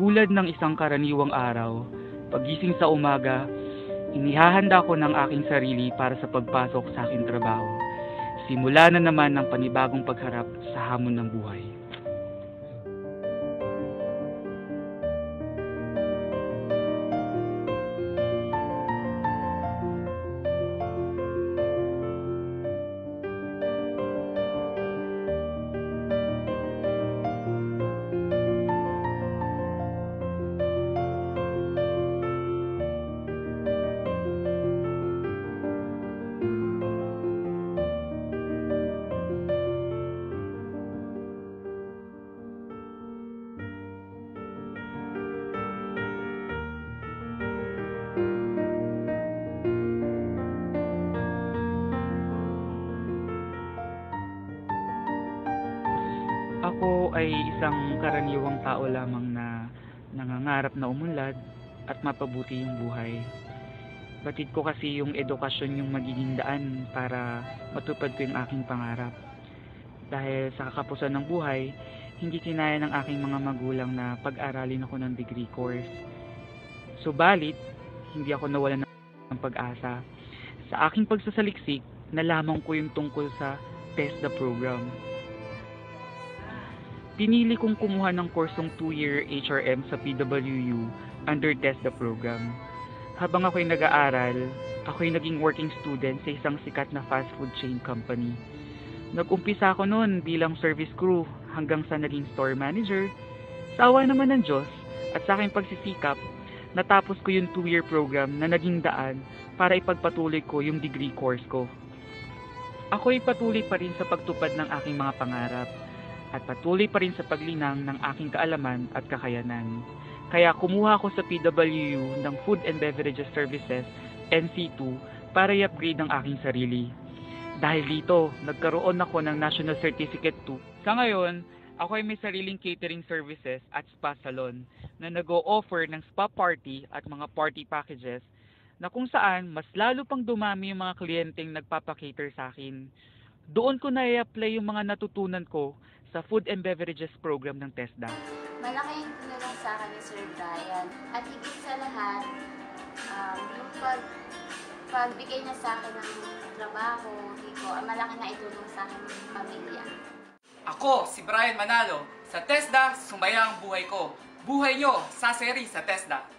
Tulad ng isang karaniwang araw, pagising sa umaga, inihahanda ko ng aking sarili para sa pagpasok sa aking trabaho. Simula na naman ng panibagong pagharap sa hamon ng buhay. Ako ay isang karaniwang tao lamang na nangangarap na umunlad at mapabuti yung buhay. Batid ko kasi yung edukasyon yung magiging daan para matupad ko yung aking pangarap. Dahil sa kakapusan ng buhay, hindi kinaya ng aking mga magulang na pag-aralin ako ng degree course. Subalit, hindi ako nawalan ng pag-asa. Sa aking pagsasaliksik, nalaman ko yung tungkol sa TESDA program. Pinili kong kumuha ng kursong 2-year HRM sa PWU under TESDA program. Habang ako'y nag-aaral, ako'y naging working student sa isang sikat na fast food chain company. Nag-umpisa ako noon bilang service crew hanggang sa naging store manager. Sa awa naman ng Diyos at sa aking pagsisikap, natapos ko yung 2-year program na naging daan para ipagpatuloy ko yung degree course ko. Ako'y patuloy pa rin sa pagtupad ng aking mga pangarap at patuloy pa rin sa paglinang ng aking kaalaman at kakayanan. Kaya kumuha ako sa PWU ng Food and Beverages Services, NC2, para i-upgrade ang aking sarili. Dahil dito, nagkaroon ako ng National Certificate 2. Sa ngayon, ako ay may sariling catering services at spa salon na nag-o-offer ng spa party at mga party packages na kung saan mas lalo pang dumami yung mga kliyenteng nagpapakater sa akin. Doon ko na-i-apply yung mga natutunan ko sa Food and Beverages program ng TESDA. Malaki yung tulong sa akin ni Sir Brian. At higit sa lahat, yung pagbigay niya sa akin ng trabaho, malaki na itulong sa akin ng pamilya. Ako, si Brian Manalo. Sa TESDA, sumaya ang buhay ko. Buhay nyo, saseri sa TESDA.